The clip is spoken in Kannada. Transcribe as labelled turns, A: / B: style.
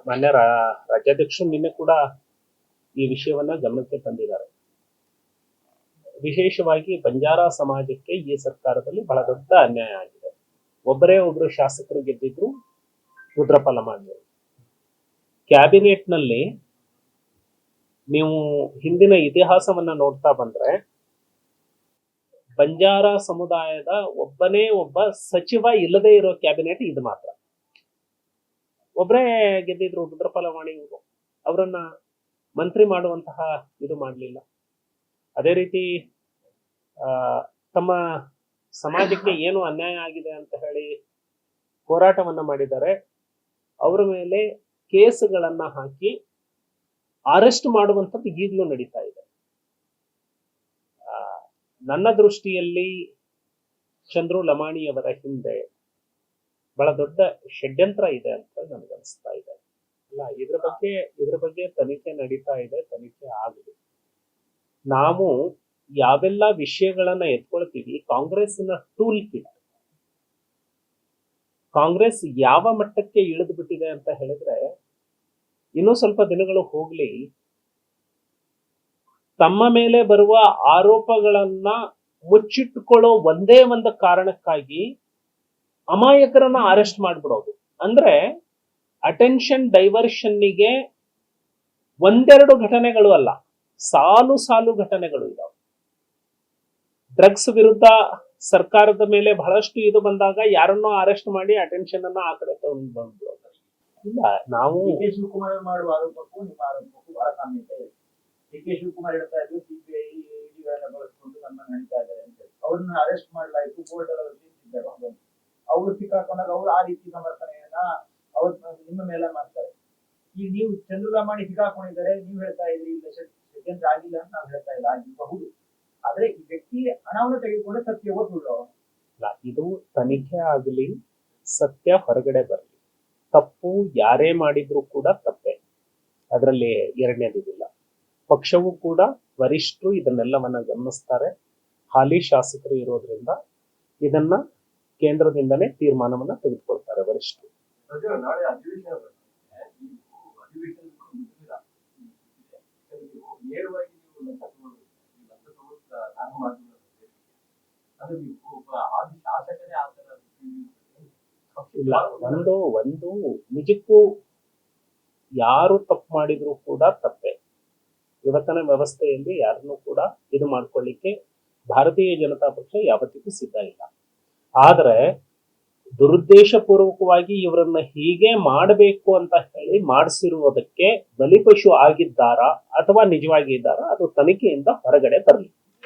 A: ಮಾನ್ಯ ರಾಜ್ಯಾಧ್ಯಕ್ಷರು ನಿನ್ನೆ ಕೂಡ ಈ ವಿಷಯವನ್ನ ಗಮನಕ್ಕೆ ತಂದಿದ್ದಾರೆ. ವಿಶೇಷವಾಗಿ ಬಂಜಾರ ಸಮಾಜಕ್ಕೆ ಈ ಸರ್ಕಾರದಲ್ಲಿ ಬಹಳ ದೊಡ್ಡ ಅನ್ಯಾಯ ಆಗಿದೆ. ಒಬ್ಬರೇ ಒಬ್ರು ಶಾಸಕರು ಗೆದ್ದಿದ್ರು, ರುದ್ರಪ್ಪ ಲಮಾಣಿ. ಕ್ಯಾಬಿನೆಟ್ ನಲ್ಲಿ ನೀವು ಹಿಂದಿನ ಇತಿಹಾಸವನ್ನ ನೋಡ್ತಾ ಬಂದ್ರೆ ಬಂಜಾರ ಸಮುದಾಯದ ಒಬ್ಬನೇ ಒಬ್ಬ ಸಚಿವ ಇಲ್ಲದೆ ಇರೋ ಕ್ಯಾಬಿನೆಟ್ ಇದು ಮಾತ್ರ. ಒಬ್ಬರೇ ಗೆದ್ದಿದ್ರು ರುದ್ರಪ್ಪ ಲಮಾಣಿ. ಅವರನ್ನ ಮಂತ್ರಿ ಮಾಡುವಂತಹ ಇದು ಮಾಡಲಿಲ್ಲ. ಅದೇ ರೀತಿ ತಮ್ಮ ಸಮಾಜಕ್ಕೆ ಏನು ಅನ್ಯಾಯ ಆಗಿದೆ ಅಂತ ಹೇಳಿ ಹೋರಾಟವನ್ನ ಮಾಡಿದ್ದಾರೆ. ಅವರ ಮೇಲೆ ಕೇಸುಗಳನ್ನ ಹಾಕಿ ಅರೆಸ್ಟ್ ಮಾಡುವಂಥದ್ದು ಈಗಲೂ ನಡೀತಾ ಇದೆ. ನನ್ನ ದೃಷ್ಟಿಯಲ್ಲಿ ಚಂದ್ರು ಲಮಾಣಿಯವರ ಹಿಂದೆ ಬಹಳ ದೊಡ್ಡ ಷಡ್ಯಂತ್ರ ಇದೆ ಅಂತ ನನಗನ್ನಿಸ್ತಾ ಇದೆ. ಅಲ್ಲ, ಇದ್ರ ಬಗ್ಗೆ ತನಿಖೆ ನಡೀತಾ ಇದೆ, ತನಿಖೆ ಆಗಲಿ. ನಾವು ಯಾವೆಲ್ಲ ವಿಷಯಗಳನ್ನ ಎತ್ಕೊಳ್ತೀವಿ, ಕಾಂಗ್ರೆಸ್ಸಿನ ಟೂಲ್ ಕಿಟ್, ಕಾಂಗ್ರೆಸ್ ಯಾವ ಮಟ್ಟಕ್ಕೆ ಇಳಿದು ಬಿಟ್ಟಿದೆ ಅಂತ ಹೇಳಿದ್ರೆ, ಇನ್ನೂ ಸ್ವಲ್ಪ ದಿನಗಳು ಹೋಗ್ಲಿ, ತಮ್ಮ ಮೇಲೆ ಬರುವ ಆರೋಪಗಳನ್ನ ಮುಚ್ಚಿಟ್ಟುಕೊಳ್ಳೋ ಒಂದೇ ಒಂದು ಕಾರಣಕ್ಕಾಗಿ ಅಮಾಯಕರನ್ನ ಅರೆಸ್ಟ್ ಮಾಡ್ಬಿಡೋದು. ಅಂದ್ರೆ ಅಟೆನ್ಷನ್ ಡೈವರ್ಷನ್ನಿಗೆ ಒಂದೆರಡು ಘಟನೆಗಳು ಅಲ್ಲ, ಸಾಲು ಸಾಲು ಘಟನೆಗಳು ಇದಾವೆ. ಡ್ರಗ್ಸ್ ವಿರುದ್ಧ ಸರ್ಕಾರದ ಮೇಲೆ ಬಹಳಷ್ಟು ಇದು ಬಂದಾಗ ಯಾರನ್ನೋ ಅರೆಸ್ಟ್ ಮಾಡಿ ಅಟೆನ್ಷನ್ ಅನ್ನ ಆ ಕಡೆ ತಗೊಂಡು ಬಂದ್ಬಿಡೋದು. ಇಲ್ಲ, ನಾವು
B: ಡಿ.ಕೆ. ಶಿವಕುಮಾರ್ ಮಾಡುವ ಆರೋಪಕ್ಕೂ ನಿಮ್ಮ ಆರೋಪಕ್ಕೂ ಬಹಳ ಸಾಮ್ಯತೆ ಇದೆ. ಡಿ.ಕೆ. ಶಿವಕುಮಾರ್ ಹೇಳ್ತಾ ಇದ್ರು ಸಿಬಿಐ ಇಡಿಗಳನ್ನ ಬಳಸ್ಕೊಂಡು ನಮ್ಮನ್ನು ನಡೀತಾ ಇದ್ದಾರೆ ಅಂತ. ಅವ್ರನ್ನ ಅರೆಸ್ಟ್ ಮಾಡಲಾಯಿತು, ಕೋರ್ಟ್ ಅಲ್ಲಿ ಅವರು ಸಿಕ್ಕಾಕೊಂಡಾಗ ಅವರು ಆ ರೀತಿ ಸಮರ್ಥನೆಯನ್ನ ಅವ್ರ ನಿಮ್ಮ ಮೇಲೆ ಮಾಡ್ತಾರೆ. ಈಗ ನೀವು ಚಂದ್ರಲಮಾಣಿ ಸಿಕ್ಕಾಕೊಂಡಿದ್ದಾರೆ, ನೀವು ಹೇಳ್ತಾ ಇದ್ರಿ ಇಲ್ಲ ಷಡ್ಯಂತ್ರ ಆಗಿಲ್ಲ ಅಂತ ನಾವು ಹೇಳ್ತಾ ಇಲ್ಲ, ಆಗಿರಬಹುದು. ಆದ್ರೆ ಈ ವ್ಯಕ್ತಿ ಹಣವನ್ನು ತೆಗೆದುಕೊಂಡು ಸತ್ಯವೋ ಸುಳ್ಳು?
A: ಇದು ತನಿಖೆ ಆಗಲಿ, ಸತ್ಯ ಹೊರಗಡೆ ಬರಲಿ. ತಪ್ಪು ಯಾರೇ ಮಾಡಿದ್ರು ಕೂಡ ತಪ್ಪೇ, ಅದರಲ್ಲಿ ಎರಡನೇದಿಲ್ಲ. ಪಕ್ಷವೂ ಕೂಡ ವರಿಷ್ಠರು ಇದನ್ನೆಲ್ಲವನ್ನ ಗಮನಿಸ್ತಾರೆ. ಹಾಲಿ ಶಾಸಕರು ಇರೋದ್ರಿಂದ ಇದನ್ನ ಕೇಂದ್ರದಿಂದನೇ ತೀರ್ಮಾನವನ್ನ ತೆಗೆದುಕೊಳ್ತಾರೆ ವರಿಷ್ಠರು. ಇಲ್ಲ, ಒಂದು ನಿಜಕ್ಕೂ ಯಾರು ತಪ್ಪು ಮಾಡಿದ್ರು ಕೂಡ ತಪ್ಪೆ. ಇವತ್ತಿನ ವ್ಯವಸ್ಥೆಯಲ್ಲಿ ಯಾರನ್ನೂ ಕೂಡ ಇದು ಮಾಡ್ಕೊಳ್ಳಿಕ್ಕೆ ಭಾರತೀಯ ಜನತಾ ಪಕ್ಷ ಯಾವತ್ತಿಗೂ ಸಿದ್ಧ ಇಲ್ಲ. ಆದ್ರೆ ದುರುದ್ದೇಶ ಪೂರ್ವಕವಾಗಿ ಇವರನ್ನ ಹೀಗೆ ಮಾಡಬೇಕು ಅಂತ ಹೇಳಿ ಮಾಡಿಸಿರುವುದಕ್ಕೆ ಬಲಿಪಶು ಆಗಿದ್ದಾರಾ ಅಥವಾ ನಿಜವಾಗಿ ಇದ್ದಾರಾ, ಅದು ತನಿಖೆಯಿಂದ ಹೊರಗಡೆ ಬರಲಿ.